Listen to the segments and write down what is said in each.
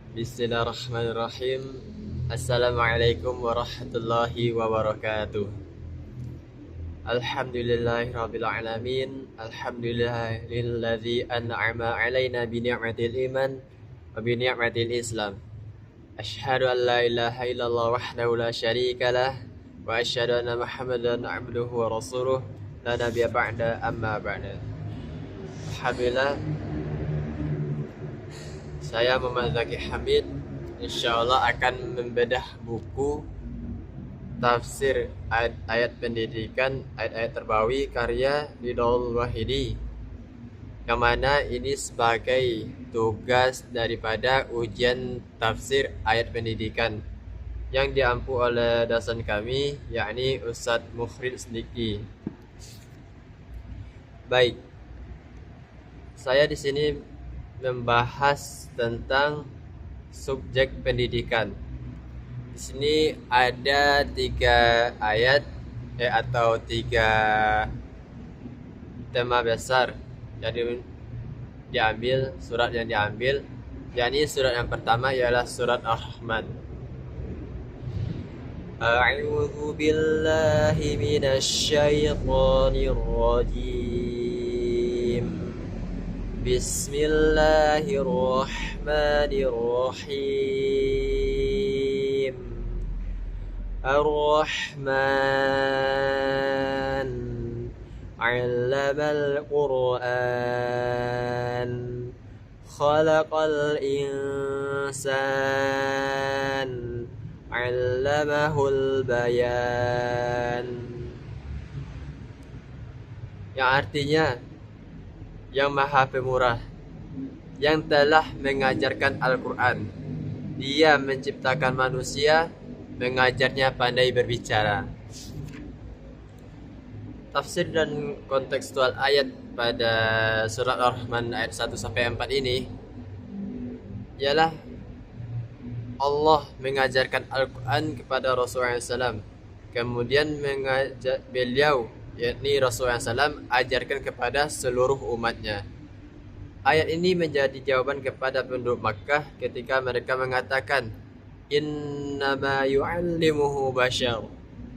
Bismillahirrahmanirrahim. Assalamualaikum warahmatullahi wabarakatuh. Alhamdulillahirabbil alamin. Alhamdulillahilladzi an'ama 'alaina bi ni'matil iman wa bi ni'matil islam. Asyhadu an la ilaha illallah wahdahu la syarikalah wa asyhadu anna Muhammadan 'abduhu wa rasuluh la nabiyya ba'da amma ba'da. Alhamdulillah, saya Muhammad Zaki Hamid insyaallah akan membedah buku tafsir ayat-ayat pendidikan, ayat-ayat terbawi karya Ridhoul Wahidi, yang mana ini sebagai tugas daripada ujian tafsir ayat pendidikan yang diampu oleh dosen kami, yakni Ustadz Mukhrid Siddiqi. Baik, saya di sini membahas tentang subjek pendidikan. Di sini ada 3 ayat atau 3 tema besar yang diambil, surat yang diambil. yakni surat yang pertama ialah surat Ar-Rahman. A'udzu billahi minasy syaithanir rajim. Bismillahirrahmanirrahim. Ar-Rahman 'allamal Qur'an khalaqal insan 'allamahul bayan, yang artinya yang maha pemurah, yang telah mengajarkan Al-Quran. Dia menciptakan manusia, mengajarnya pandai berbicara. Tafsir dan kontekstual ayat pada surat Ar-Rahman ayat 1-4 ini ialah Allah mengajarkan Al-Quran kepada Rasulullah SAW. Kemudian mengajak beliau, yakni Rasulullah SAW, ajarkan kepada seluruh umatnya. Ayat ini menjadi jawaban kepada penduduk Makkah ketika mereka mengatakan, innama yu'allimuhu bashar.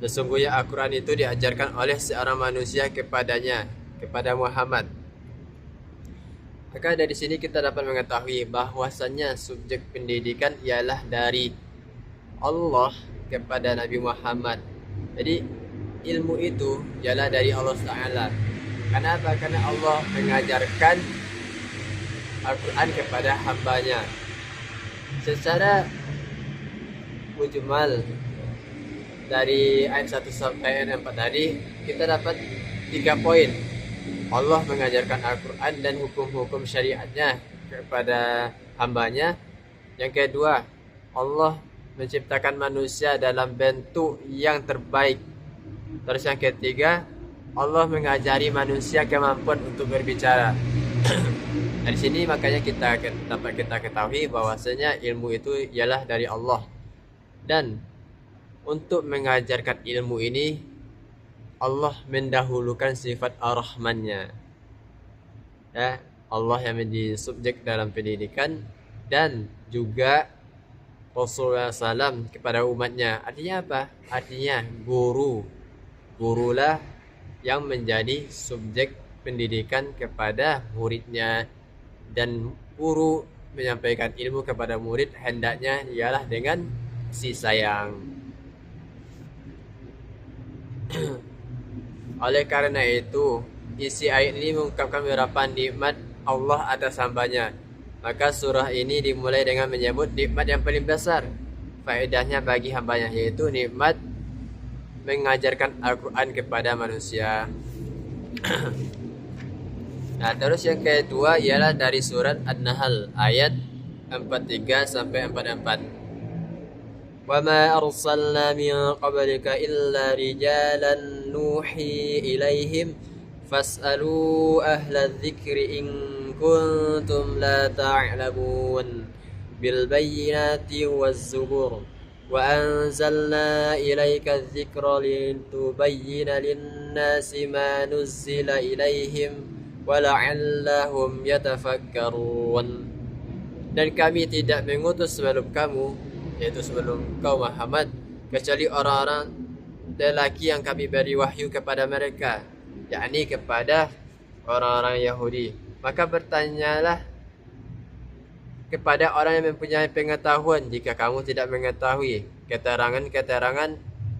Sesungguhnya Al-Quran itu diajarkan oleh seorang manusia kepadanya, kepada Muhammad. Maka dari sini kita dapat mengetahui bahwasannya subjek pendidikan ialah dari Allah kepada Nabi Muhammad. Jadi ilmu itu ialah dari Allah Ta'ala. Kenapa? Karena Allah mengajarkan Al-Quran kepada hambanya. Secara mujmal dari ayat 1-4 tadi kita dapat 3 poin. Allah mengajarkan Al-Quran dan hukum-hukum syariatnya kepada hambanya. Yang kedua, Allah menciptakan manusia dalam bentuk yang terbaik. Terus yang ketiga, Allah mengajari manusia kemampuan untuk berbicara. Dari sini makanya dapat kita ketahui bahwasanya ilmu itu ialah dari Allah. Dan untuk mengajarkan ilmu ini, Allah mendahulukan sifat Ar-Rahman-Nya. Allah yang menjadi subjek dalam pendidikan, dan juga Rasulullah SAW kepada umatnya. Artinya apa? Artinya gurulah yang menjadi subjek pendidikan kepada muridnya, dan guru menyampaikan ilmu kepada murid hendaknya ialah dengan kasih sayang. Oleh karena itu, isi ayat ini mengungkapkan beberapa nikmat Allah atas hambanya. Maka surah ini dimulai dengan menyebut nikmat yang paling besar faedahnya bagi hambanya, yaitu nikmat mengajarkan Al-Quran kepada manusia. Nah, terus yang kedua ialah dari surat An-Nahl ayat 43-44. Wa ma arsalna min qablika illa rijalan nuhi ilaihim fas'alu ahla dzikri in kuntum la ta'lamun bil bayyinati waz zubur wa anzalna ilaika dzikra litubayyana lin-nasi ma nuzzila ilaihim wala'allahum yatafakkarun. Dan kami tidak mengutus sebelum kamu, yaitu sebelum kau Muhammad, kecuali orang-orang lelaki yang kami beri wahyu kepada mereka, yakni kepada orang-orang Yahudi. Maka bertanyalah kepada orang yang mempunyai pengetahuan jika kamu tidak mengetahui keterangan-keterangan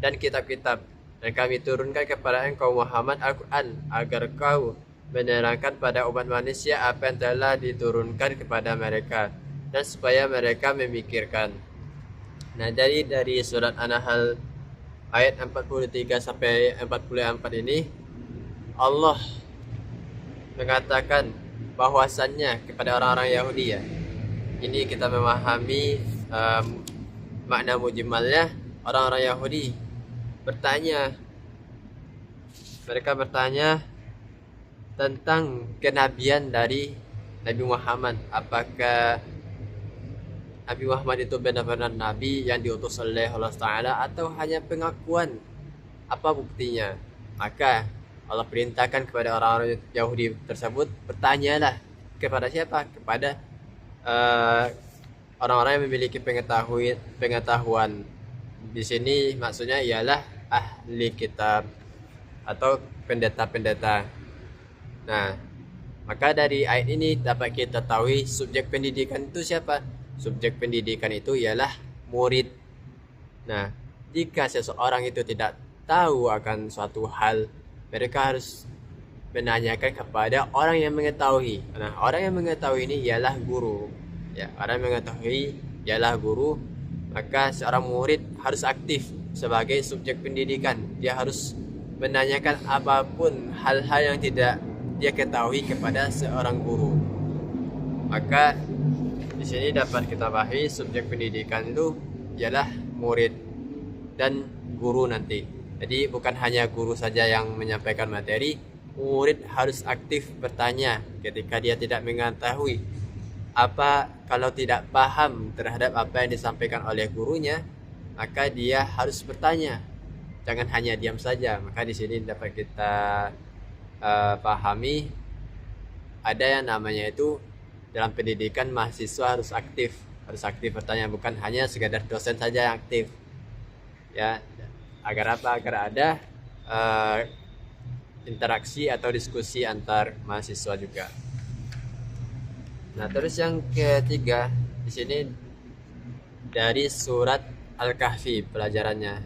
dan kitab-kitab. Dan kami turunkan kepada engkau Muhammad Al-Quran agar kau menerangkan pada umat manusia apa yang telah diturunkan kepada mereka dan supaya mereka memikirkan. Nah, dari surat An-Nahl ayat 43 sampai 44 ini Allah mengatakan bahwasannya kepada orang-orang Yahudi, ya. Ini kita memahami makna mujmalnya. Orang-orang Yahudi bertanya, mereka bertanya tentang kenabian dari Nabi Muhammad. Apakah Nabi Muhammad itu benar-benar Nabi yang diutus oleh Allah Ta'ala atau hanya pengakuan? Apa buktinya? Maka Allah perintahkan kepada orang-orang Yahudi tersebut, bertanyalah kepada siapa? Kepada orang-orang yang memiliki pengetahuan. Di sini maksudnya ialah ahli kitab atau pendeta-pendeta. Nah, maka dari ayat ini dapat kita tahu subjek pendidikan itu siapa? Subjek pendidikan itu ialah murid. Nah, jika seseorang itu tidak tahu akan suatu hal, mereka harus menanyakan kepada orang yang mengetahui. Nah, orang yang mengetahui ini ialah guru. Ya, orang yang mengetahui ialah guru. Maka seorang murid harus aktif sebagai subjek pendidikan. Dia harus menanyakan apapun hal-hal yang tidak dia ketahui kepada seorang guru. Maka di sini dapat kita pahami subjek pendidikan itu ialah murid dan guru nanti. Jadi bukan hanya guru saja yang menyampaikan materi, murid harus aktif bertanya ketika dia tidak mengetahui. Kalau tidak paham terhadap apa yang disampaikan oleh gurunya, maka dia harus bertanya. Jangan hanya diam saja. Maka di sini dapat kita pahami ada yang namanya itu dalam pendidikan mahasiswa harus aktif bertanya, bukan hanya sekadar dosen saja yang aktif. Ya, agar apa? Agar ada interaksi atau diskusi antar mahasiswa juga. Nah, terus yang ketiga di sini dari surat Al-Kahfi pelajarannya,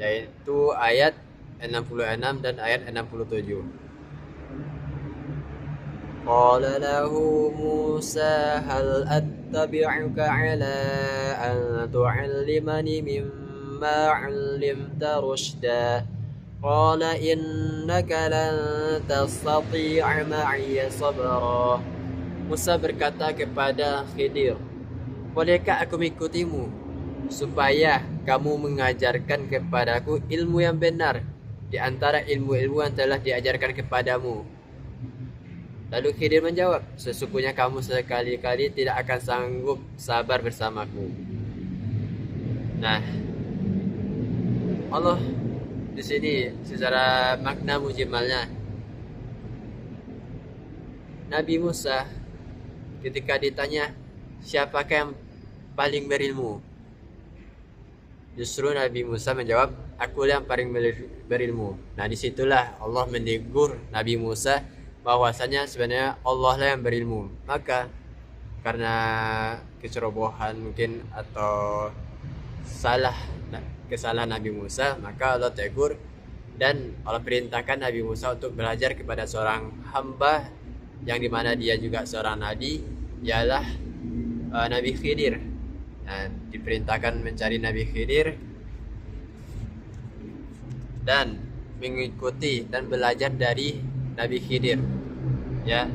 yaitu ayat 66 dan ayat 67. Qala lahu Musa hal attabi'uka ala an tu'allimani mimma 'allimta rushda. Qala innaka lan tastati'a ma'iya sabra. Musa berkata kepada Khidir, bolehkah aku mengikutimu supaya kamu mengajarkan kepadaku ilmu yang benar di antara ilmu-ilmu yang telah diajarkan kepadamu? Lalu Khidir menjawab, sesungguhnya kamu sekali-kali tidak akan sanggup sabar bersamaku. Nah, Allah di sini secara makna mujmalnya, Nabi Musa ketika ditanya siapakah yang paling berilmu, justru Nabi Musa menjawab, akulah yang paling berilmu. Nah, disitulah Allah menegur Nabi Musa bahwasanya sebenarnya Allah lah yang berilmu. Maka karena kecerobohan mungkin atau kesalahan Nabi Musa, maka Allah tegur dan Allah perintahkan Nabi Musa untuk belajar kepada seorang hamba yang dimana dia juga seorang nabi, ialah Nabi Khidir. Nah, diperintahkan mencari Nabi Khidir dan mengikuti dan belajar dari Nabi Khidir. Ya,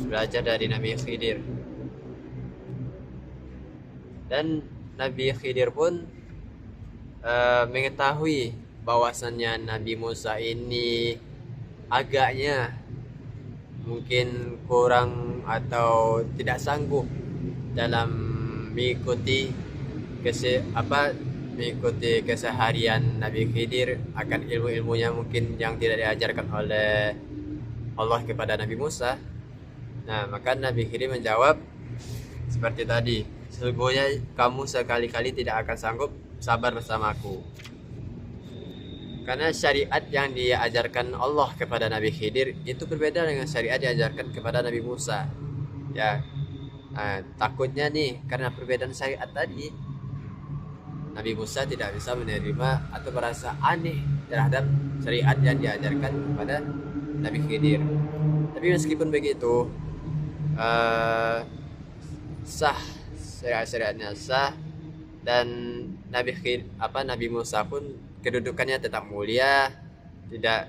belajar dari Nabi Khidir. Dan Nabi Khidir pun mengetahui bahwasannya Nabi Musa ini agaknya mungkin kurang atau tidak sanggup dalam mengikuti keseharian Nabi Khidir akan ilmu-ilmunya mungkin yang tidak diajarkan oleh Allah kepada Nabi Musa. Nah, maka Nabi Khidir menjawab, seperti tadi, sesungguhnya kamu sekali-kali tidak akan sanggup sabar bersamaku. Karena syariat yang diajarkan Allah kepada Nabi Khidir itu berbeda dengan syariat yang diajarkan kepada Nabi Musa. Ya, takutnya nih karena perbedaan syariat tadi, Nabi Musa tidak bisa menerima atau merasa aneh terhadap syariat yang diajarkan kepada Nabi Khidir. Tapi meskipun begitu, sah, syariat-syariatnya sah, dan Nabi Musa pun kedudukannya tetap mulia, tidak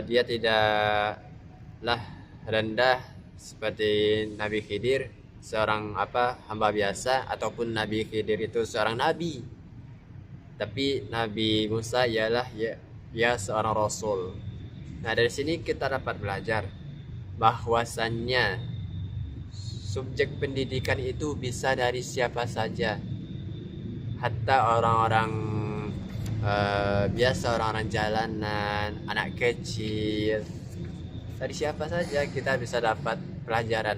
dia tidaklah rendah seperti Nabi Khidir, seorang hamba biasa, ataupun Nabi Khidir itu seorang nabi. Tapi Nabi Musa ialah ya seorang rasul. Nah, dari sini kita dapat belajar bahwasannya subjek pendidikan itu bisa dari siapa saja. Hatta orang-orang biasa, orang-orang jalanan, anak kecil, dari siapa saja kita bisa dapat pelajaran.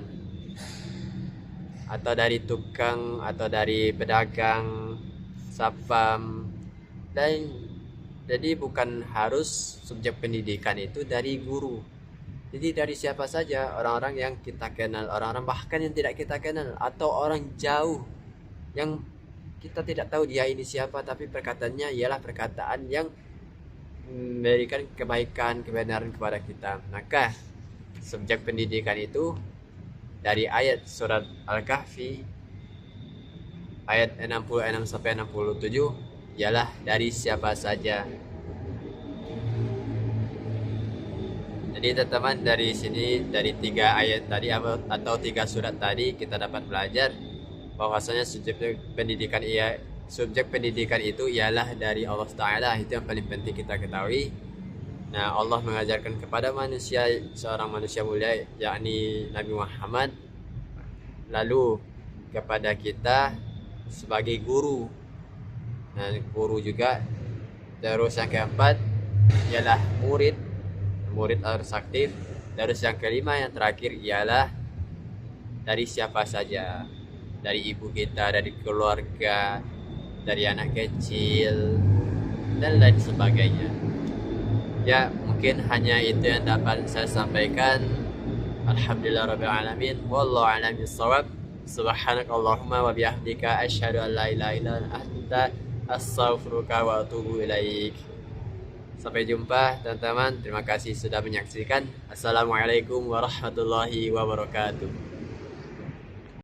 Atau dari tukang, atau dari pedagang, sapam. Dan jadi bukan harus subjek pendidikan itu dari guru. Jadi dari siapa saja, orang-orang yang kita kenal, orang-orang bahkan yang tidak kita kenal, atau orang jauh yang kita tidak tahu dia ini siapa, tapi perkataannya ialah perkataan yang memberikan kebaikan, kebenaran kepada kita. Maka subjek pendidikan itu dari ayat surat Al-Kahfi ayat 66 sampai 67 ialah dari siapa saja. Jadi teman-teman, dari sini, dari 3 ayat tadi atau 3 surat tadi, kita dapat belajar bahwasanya subjek pendidikan itu ialah dari Allah Ta'ala. Itu yang paling penting kita ketahui. Nah, Allah mengajarkan kepada manusia, seorang manusia mulia, yakni Nabi Muhammad, lalu kepada kita sebagai guru. Nah, guru juga. Terus yang keempat ialah murid harus aktif. Terus yang kelima, yang terakhir, ialah dari siapa saja, dari ibu kita, dari keluarga, dari anak kecil, dan lain sebagainya. Ya, mungkin hanya itu yang dapat saya sampaikan. Alhamdulillahirabbil alamin, wallahu a'lam bissawab. Subhanakallahumma wa bihamdika asyhadu an la ilaha illa anta astaghfiruka wa atubu ilaik. Sampai jumpa teman-teman. Terima kasih sudah menyaksikan. Assalamualaikum warahmatullahi wabarakatuh.